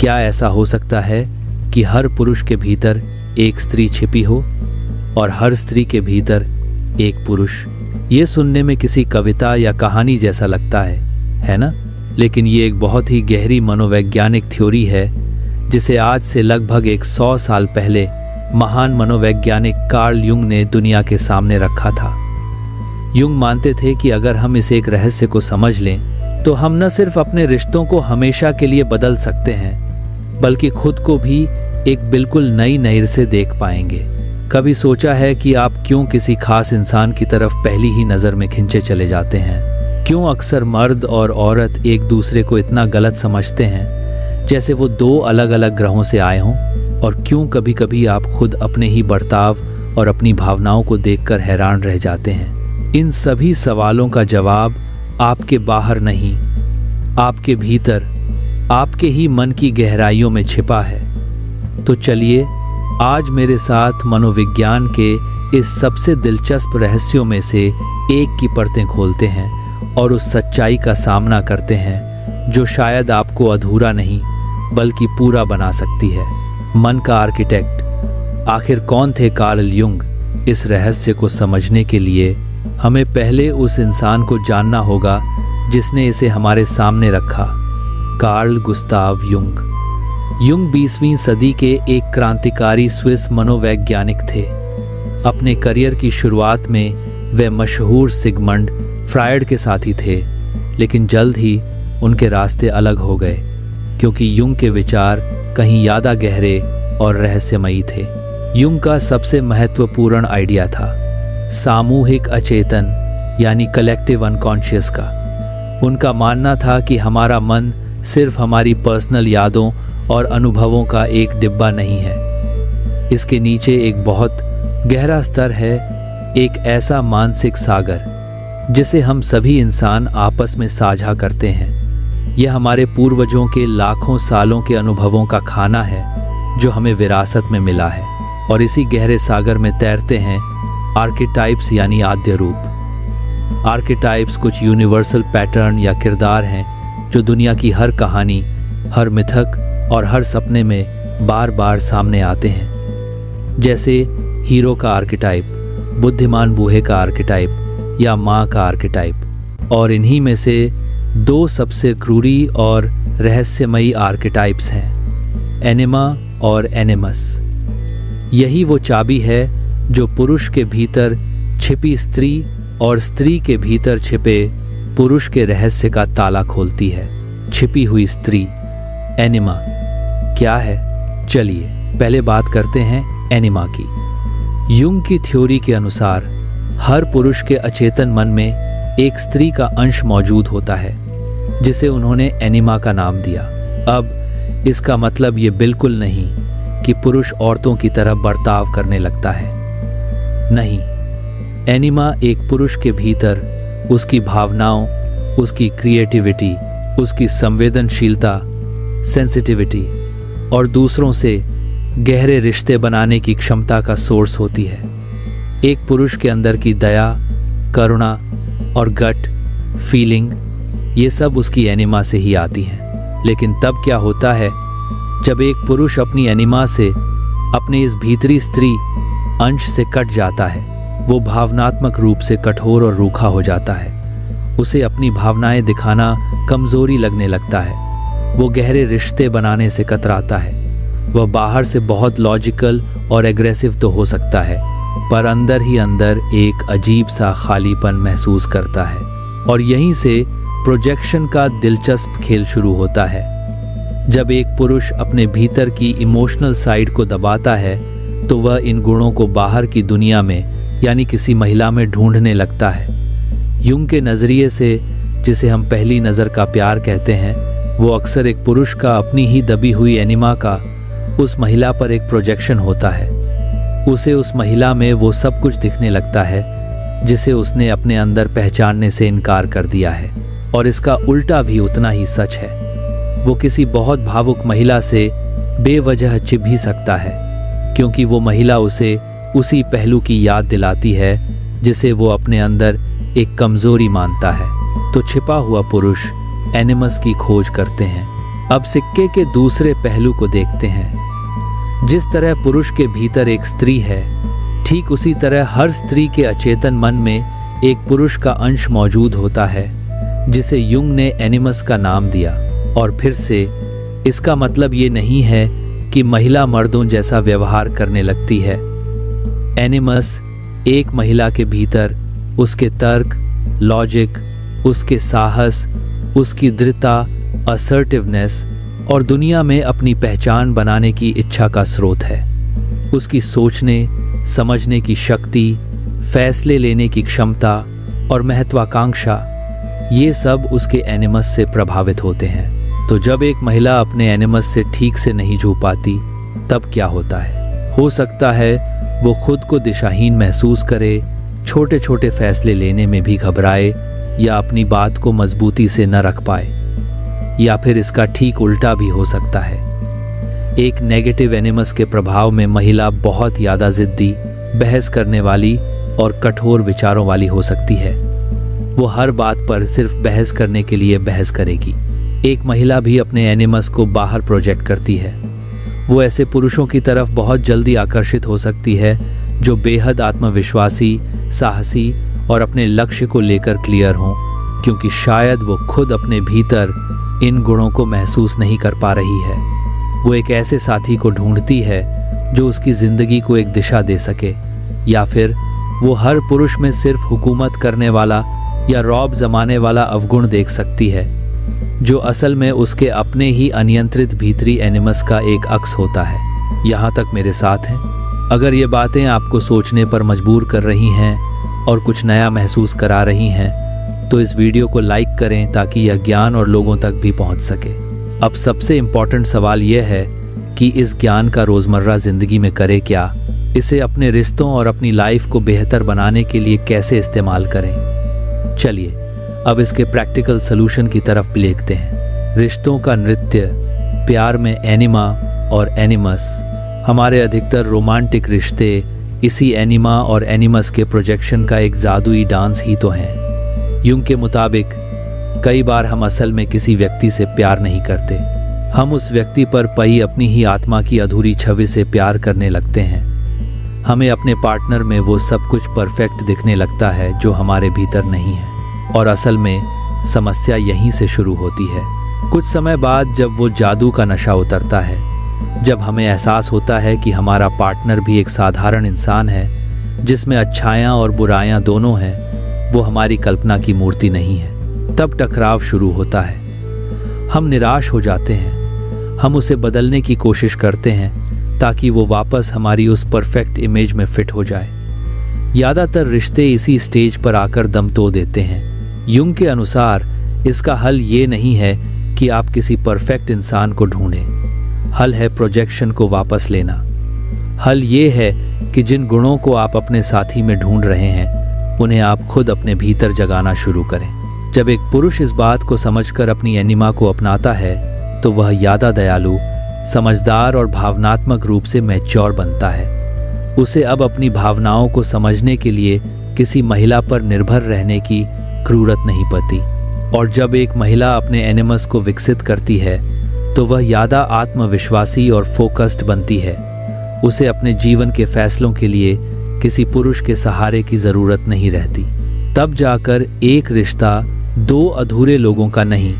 क्या ऐसा हो सकता है कि हर पुरुष के भीतर एक स्त्री छिपी हो और हर स्त्री के भीतर एक पुरुष? ये सुनने में किसी कविता या कहानी जैसा लगता है ना? लेकिन ये एक बहुत ही गहरी मनोवैज्ञानिक थ्योरी है जिसे आज से लगभग 100 साल पहले महान मनोवैज्ञानिक कार्ल युंग ने दुनिया के सामने रखा था। युंग मानते थे कि अगर हम इस एक रहस्य को समझ लें तो हम न सिर्फ अपने रिश्तों को हमेशा के लिए बदल सकते हैं बल्कि खुद को भी एक बिल्कुल नई नज़र से देख पाएंगे। कभी सोचा है कि आप क्यों किसी खास इंसान की तरफ पहली ही नज़र में खिंचे चले जाते हैं? क्यों अक्सर मर्द और औरत एक दूसरे को इतना गलत समझते हैं जैसे वो दो अलग अलग ग्रहों से आए हों? और क्यों कभी कभी आप खुद अपने ही बर्ताव और अपनी भावनाओं को देखकर हैरान रह जाते हैं? इन सभी सवालों का जवाब आपके बाहर नहीं, आपके भीतर, आपके ही मन की गहराइयों में छिपा है। तो चलिए आज मेरे साथ मनोविज्ञान के इस सबसे दिलचस्प रहस्यों में से एक की परतें खोलते हैं और उस सच्चाई का सामना करते हैं जो शायद आपको अधूरा नहीं बल्कि पूरा बना सकती है। मन का आर्किटेक्ट आखिर कौन थे कार्ल युंग? इस रहस्य को समझने के लिए हमें पहले उस इंसान को जानना होगा जिसने इसे हमारे सामने रखा, कार्ल गुस्ताव युंग। युंग 20वीं सदी के एक क्रांतिकारी स्विस मनोवैज्ञानिक थे। अपने करियर की शुरुआत में वे मशहूर सिगमंड फ्रायड के साथी थे, लेकिन जल्द ही उनके रास्ते अलग हो गए क्योंकि युंग के विचार कहीं ज़्यादा गहरे और रहस्यमयी थे। युंग का सबसे महत्वपूर्ण आइडिया था सामूहिक अचेतन यानी कलेक्टिव अनकॉन्शियस का। उनका मानना था कि हमारा मन सिर्फ हमारी पर्सनल यादों और अनुभवों का एक डिब्बा नहीं है। इसके नीचे एक बहुत गहरा स्तर है, एक ऐसा मानसिक सागर जिसे हम सभी इंसान आपस में साझा करते हैं। यह हमारे पूर्वजों के लाखों सालों के अनुभवों का खाना है जो हमें विरासत में मिला है। और इसी गहरे सागर में तैरते हैं आर्केटाइप्स यानी आद्य रूप। आर्केटाइप्स कुछ यूनिवर्सल पैटर्न या किरदार हैं जो दुनिया की हर कहानी, हर मिथक और हर सपने में बार बार सामने आते हैं। जैसे हीरो का आर्केटाइप, बुद्धिमान बूढ़े का आर्केटाइप या माँ का आर्केटाइप। और इन्हीं में से दो सबसे क्रूरी और रहस्यमयी आर्केटाइप्स हैं, एनिमा और एनिमस। यही वो चाबी है जो पुरुष के भीतर छिपी स्त्री और स्त्री के भीतर छिपे पुरुष के रहस्य का ताला खोलती है। छिपी हुई स्त्री, एनिमा क्या है? चलिए पहले बात करते हैं एनिमा की। युंग की थ्योरी के अनुसार हर पुरुष के अचेतन मन में एक स्त्री का अंश मौजूद होता है जिसे उन्होंने एनिमा का नाम दिया। अब इसका मतलब ये बिल्कुल नहीं कि पुरुष औरतों की तरह बर्ताव करने लगता है। नहीं, एनिमा एक पुरुष के भीतर उसकी भावनाओं, उसकी क्रिएटिविटी, उसकी संवेदनशीलता, सेंसिटिविटी और दूसरों से गहरे रिश्ते बनाने की क्षमता का सोर्स होती है। एक पुरुष के अंदर की दया, करुणा और गट फीलिंग, ये सब उसकी एनिमा से ही आती हैं। लेकिन तब क्या होता है जब एक पुरुष अपनी एनिमा से, अपने इस भीतरी स्त्री अंश से कट जाता है? वो भावनात्मक रूप से कठोर और रूखा हो जाता है। उसे अपनी भावनाएं दिखाना कमजोरी लगने लगता है। वो गहरे रिश्ते बनाने से कतराता है। वह बाहर से बहुत लॉजिकल और एग्रेसिव तो हो सकता है, पर अंदर ही अंदर एक अजीब सा खालीपन महसूस करता है। और यहीं से प्रोजेक्शन का दिलचस्प खेल शुरू होता है। जब एक पुरुष अपने भीतर की इमोशनल साइड को दबाता है तो वह इन गुणों को बाहर की दुनिया में यानी किसी महिला में ढूंढने लगता है। युंग के नज़रिए से, जिसे हम पहली नज़र का प्यार कहते हैं, वो अक्सर एक पुरुष का अपनी ही दबी हुई एनिमा का उस महिला पर एक प्रोजेक्शन होता है। उसे उस महिला में वो सब कुछ दिखने लगता है जिसे उसने अपने अंदर पहचानने से इनकार कर दिया है। और इसका उल्टा भी उतना ही सच है। वो किसी बहुत भावुक महिला से बेवजह चिढ़ भी सकता है क्योंकि वो महिला उसे उसी पहलू की याद दिलाती है जिसे वो अपने अंदर एक कमजोरी मानता है। तो छिपा हुआ पुरुष एनिमस की खोज करते हैं। अब सिक्के के दूसरे पहलू को देखते हैं। जिस तरह पुरुष के भीतर एक स्त्री है, ठीक उसी तरह हर स्त्री के अचेतन मन में एक पुरुष का अंश मौजूद होता है, जिसे युंग ने एनिमस का नाम दिया। और फिर से इसका मतलब ये नहीं है कि महिला मर्दों जैसा व्यवहार करने लगती है। एनिमस एक महिला के भीतर उसके तर्क, लॉजिक, उसके साहस, उसकी दृढ़ता, असर्टिवनेस और दुनिया में अपनी पहचान बनाने की इच्छा का स्रोत है। उसकी सोचने समझने की शक्ति, फैसले लेने की क्षमता और महत्वाकांक्षा, ये सब उसके एनिमस से प्रभावित होते हैं। तो जब एक महिला अपने एनिमस से ठीक से नहीं जू पाती, तब क्या होता है? हो सकता है वो खुद को दिशाहीन महसूस करे, छोटे छोटे फैसले लेने में भी घबराए या अपनी बात को मजबूती से न रख पाए। या फिर इसका ठीक उल्टा भी हो सकता है। एक नेगेटिव एनिमस के प्रभाव में महिला बहुत ज़्यादा जिद्दी, बहस करने वाली और कठोर विचारों वाली हो सकती है। वो हर बात पर सिर्फ बहस करने के लिए बहस करेगी। एक महिला भी अपने एनिमस को बाहर प्रोजेक्ट करती है। वो ऐसे पुरुषों की तरफ बहुत जल्दी आकर्षित हो सकती है जो बेहद आत्मविश्वासी, साहसी और अपने लक्ष्य को लेकर क्लियर हों, क्योंकि शायद वो खुद अपने भीतर इन गुणों को महसूस नहीं कर पा रही है। वो एक ऐसे साथी को ढूंढती है जो उसकी ज़िंदगी को एक दिशा दे सके, या फिर वो हर पुरुष में सिर्फ हुकूमत करने वाला या रौब जमाने वाला अवगुण देख सकती है, जो असल में उसके अपने ही अनियंत्रित भीतरी एनिमस का एक अक्स होता है। यहाँ तक मेरे साथ हैं? अगर ये बातें आपको सोचने पर मजबूर कर रही हैं और कुछ नया महसूस करा रही हैं, तो इस वीडियो को लाइक करें ताकि यह ज्ञान और लोगों तक भी पहुंच सके। अब सबसे इम्पॉर्टेंट सवाल यह है कि इस ज्ञान का रोज़मर्रा ज़िंदगी में करें क्या, इसे अपने रिश्तों और अपनी लाइफ को बेहतर बनाने के लिए कैसे इस्तेमाल करें। चलिए अब इसके प्रैक्टिकल सलूशन की भी देखते हैं। रिश्तों का नृत्य, प्यार में एनिमा और एनिमस। हमारे अधिकतर रोमांटिक रिश्ते इसी एनिमा और एनिमस के प्रोजेक्शन का एक जादुई डांस ही तो हैं। युंग के मुताबिक कई बार हम असल में किसी व्यक्ति से प्यार नहीं करते। हम उस व्यक्ति पर पई अपनी ही आत्मा की अधूरी छवि से प्यार करने लगते हैं। हमें अपने पार्टनर में वो सब कुछ परफेक्ट दिखने लगता है जो हमारे भीतर नहीं है, और असल में समस्या यहीं से शुरू होती है। कुछ समय बाद जब वो जादू का नशा उतरता है, जब हमें एहसास होता है कि हमारा पार्टनर भी एक साधारण इंसान है जिसमें अच्छाइयाँ और बुराइयाँ दोनों हैं, वो हमारी कल्पना की मूर्ति नहीं है, तब टकराव शुरू होता है। हम निराश हो जाते हैं। हम उसे बदलने की कोशिश करते हैं ताकि वो वापस हमारी उस परफेक्ट इमेज में फिट हो जाए। ज़्यादातर रिश्ते इसी स्टेज पर आकर दम तोड़ देते हैं। युंग के अनुसार इसका हल ये नहीं है कि आप किसी परफेक्ट इंसान को ढूंढें। हल है प्रोजेक्शन को वापस लेना। हल ये है कि जिन गुणों को आप अपने साथी में ढूंढ रहे हैं, उन्हें आप खुद अपने भीतर जगाना शुरू करें। जब एक पुरुष इस बात को समझकर अपनी एनिमा को अपनाता है, तो वह ज़्यादा दयालु, समझदार और भावनात्मक रूप से मैच्योर बनता है। उसे अब अपनी भावनाओं को समझने के लिए किसी महिला पर निर्भर रहने की जरूरत नहीं पड़ती। और जब एक महिला अपने एनिमस को विकसित करती है, तो वह ज़्यादा आत्मविश्वासी और फोकस्ड बनती है। उसे अपने जीवन के फैसलों के लिए किसी पुरुष के सहारे की ज़रूरत नहीं रहती। तब जाकर एक रिश्ता दो अधूरे लोगों का नहीं,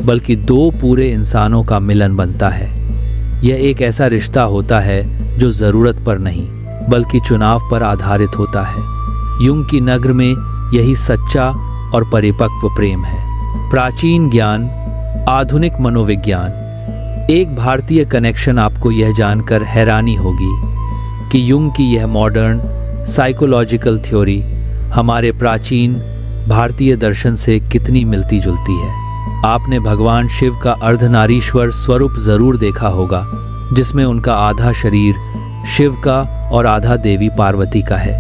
बल्कि दो पूरे इंसानों का मिलन बनता है। यह एक ऐसा रिश्ता होता है जो ज़रूरत पर नहीं, बल्कि चुनाव पर आधारित होता है। युंग की नगर में यही सच्चा और परिपक्व प्रेम है। प्राचीन ज्ञान, आधुनिक मनोविज्ञान। एक भारतीय कनेक्शन आपको यह जानकर हैरानी होगी कि युंग की यह मॉडर्न साइकोलॉजिकल थ्योरी हमारे प्राचीन भारतीय दर्शन से कितनी मिलती जुलती है। आपने भगवान शिव का अर्धनारीश्वर स्वरूप जरूर देखा होगा, जिसमें उनका आधा शरीर शिव का और आधा देवी पार्वती का है।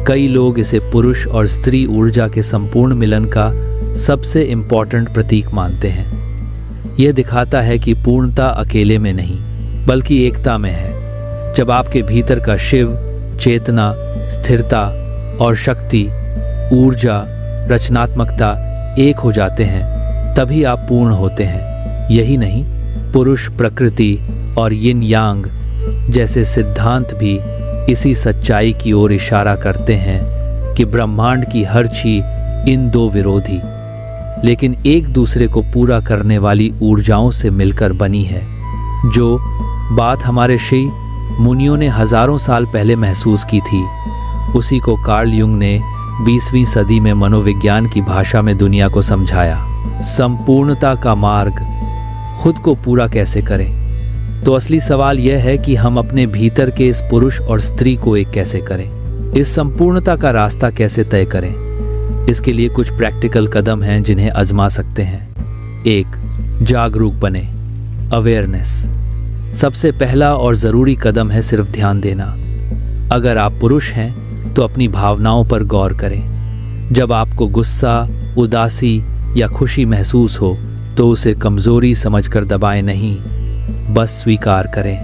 कई लोग इसे पुरुष और स्त्री ऊर्जा के संपूर्ण मिलन का सबसे इम्पोर्टेंट प्रतीक मानते हैं। यह दिखाता है कि पूर्णता अकेले में नहीं, बल्कि एकता में है। जब आपके भीतर का शिव, चेतना, स्थिरता और शक्ति, ऊर्जा, रचनात्मकता एक हो जाते हैं, तभी आप पूर्ण होते हैं। यही नहीं, पुरुष, प्रकृति और यिन यांग जैसे सिद्धांत भी इसी सच्चाई की ओर इशारा करते हैं कि ब्रह्मांड की हर चीज इन दो विरोधी लेकिन एक दूसरे को पूरा करने वाली ऊर्जाओं से मिलकर बनी है। जो बात हमारे ऋषि मुनियों ने हजारों साल पहले महसूस की थी, उसी को कार्ल युंग ने 20वीं सदी में मनोविज्ञान की भाषा में दुनिया को समझाया। संपूर्णता का मार्ग, खुद को पूरा कैसे करें? तो असली सवाल यह है कि हम अपने भीतर के इस पुरुष और स्त्री को एक कैसे करें, इस संपूर्णता का रास्ता कैसे तय करें। इसके लिए कुछ प्रैक्टिकल कदम हैं जिन्हें आजमा सकते हैं। 1. जागरूक बने, अवेयरनेस। सबसे पहला और ज़रूरी कदम है सिर्फ ध्यान देना। अगर आप पुरुष हैं तो अपनी भावनाओं पर गौर करें। जब आपको गुस्सा, उदासी या खुशी महसूस हो तो उसे कमज़ोरी समझकर दबाएं नहीं, बस स्वीकार करें।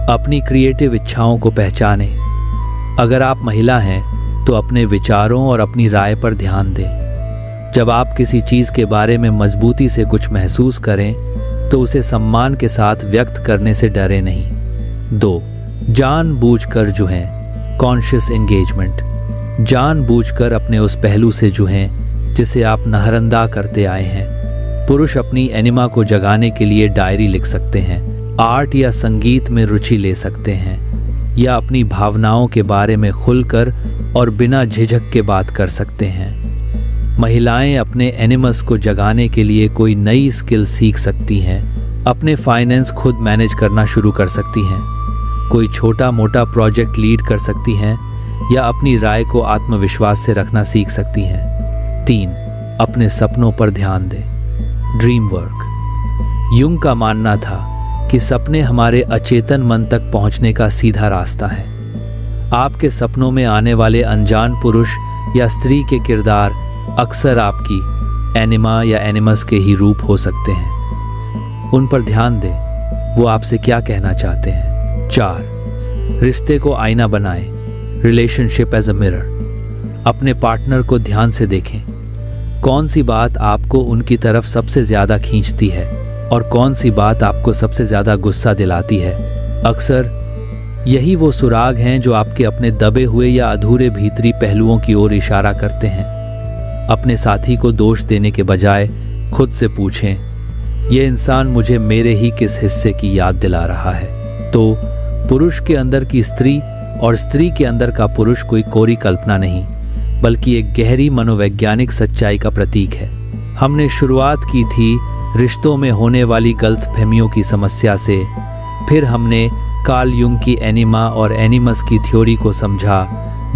अपनी क्रिएटिव इच्छाओं को पहचानें। अगर आप महिला हैं तो अपने विचारों और अपनी राय पर ध्यान दें। जब आप किसी चीज़ के बारे में मजबूती से कुछ महसूस करें तो उसे सम्मान के साथ व्यक्त करने से डरे नहीं। 2. जानबूझकर जुएं, कॉन्शियस एंगेजमेंट। जानबूझकर अपने उस पहलू से जुएं जिसे आप नहरंदा करते आए हैं। पुरुष अपनी एनिमा को जगाने के लिए डायरी लिख सकते हैं, आर्ट या संगीत में रुचि ले सकते हैं, या अपनी भावनाओं के बारे में खुलकर और बिना झिझक के बात कर सकते हैं। महिलाएं अपने एनिमस को जगाने के लिए कोई नई स्किल सीख सकती हैं, अपने फाइनेंस खुद मैनेज करना शुरू कर सकती हैं, कोई छोटा मोटा प्रोजेक्ट लीड कर सकती हैं या अपनी राय को आत्मविश्वास से रखना सीख सकती हैं। 3. अपने सपनों पर ध्यान दें, ड्रीम वर्क। युंग का मानना था कि सपने हमारे अचेतन मन तक पहुंचने का सीधा रास्ता है। आपके सपनों में आने वाले अनजान पुरुष या स्त्री के किरदार अक्सर आपकी एनिमा या एनिमस के ही रूप हो सकते हैं। उन पर ध्यान दें, वो आपसे क्या कहना चाहते हैं। 4. रिश्ते को आईना बनाएं, रिलेशनशिप एज अ मिरर। अपने पार्टनर को ध्यान से देखें। कौन सी बात आपको उनकी तरफ सबसे ज़्यादा खींचती है और कौन सी बात आपको सबसे ज़्यादा गुस्सा दिलाती है। अक्सर यही वो सुराग हैं जो आपके अपने दबे हुए या अधूरे भीतरी पहलुओं की ओर इशारा करते हैं। अपने साथी को दोष देने के बजाय खुद से पूछें, यह इंसान मुझे मेरे ही किस हिस्से की याद दिला रहा है। तो पुरुष के अंदर की स्त्री और स्त्री के अंदर का पुरुष कोई कोरी कल्पना नहीं, बल्कि एक गहरी मनोवैज्ञानिक सच्चाई का प्रतीक है। हमने शुरुआत की थी रिश्तों में होने वाली गलतफहमियों की समस्या से, फिर हमने कार्ल युंग की एनिमा और एनिमस की थ्योरी को समझा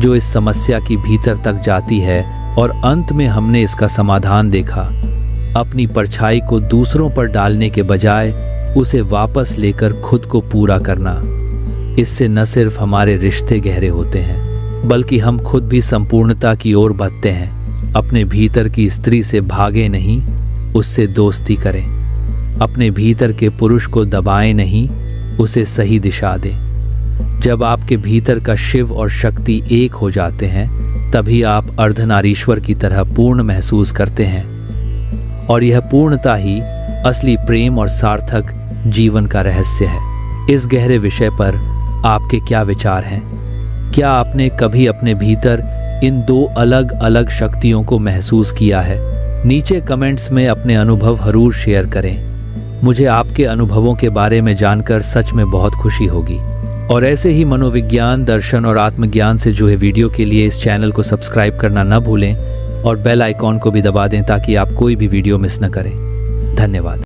जो इस समस्या की भीतर तक जाती है, और अंत में हमने इसका समाधान देखा। अपनी परछाई को दूसरों पर डालने के बजाय उसे वापस लेकर खुद को पूरा करना। इससे न सिर्फ हमारे रिश्ते गहरे होते हैं, बल्कि हम खुद भी संपूर्णता की ओर बढ़ते हैं। अपने भीतर की स्त्री से भागे नहीं, उससे दोस्ती करें। अपने भीतर के पुरुष को दबाएं नहीं, उसे सही दिशा दें। जब आपके भीतर का शिव और शक्ति एक हो जाते हैं, तभी आप अर्धनारीश्वर की तरह पूर्ण महसूस करते हैं, और यह पूर्णता ही असली प्रेम और सार्थक जीवन का रहस्य है। इस गहरे विषय पर आपके क्या विचार हैं? क्या आपने कभी अपने भीतर इन दो अलग अलग शक्तियों को महसूस किया है? नीचे कमेंट्स में अपने अनुभव जरूर शेयर करें। मुझे आपके अनुभवों के बारे में जानकर सच में बहुत खुशी होगी। और ऐसे ही मनोविज्ञान, दर्शन और आत्मज्ञान से जुड़े वीडियो के लिए इस चैनल को सब्सक्राइब करना न भूलें और बेल आइकॉन को भी दबा दें ताकि आप कोई भी वीडियो मिस न करें। धन्यवाद।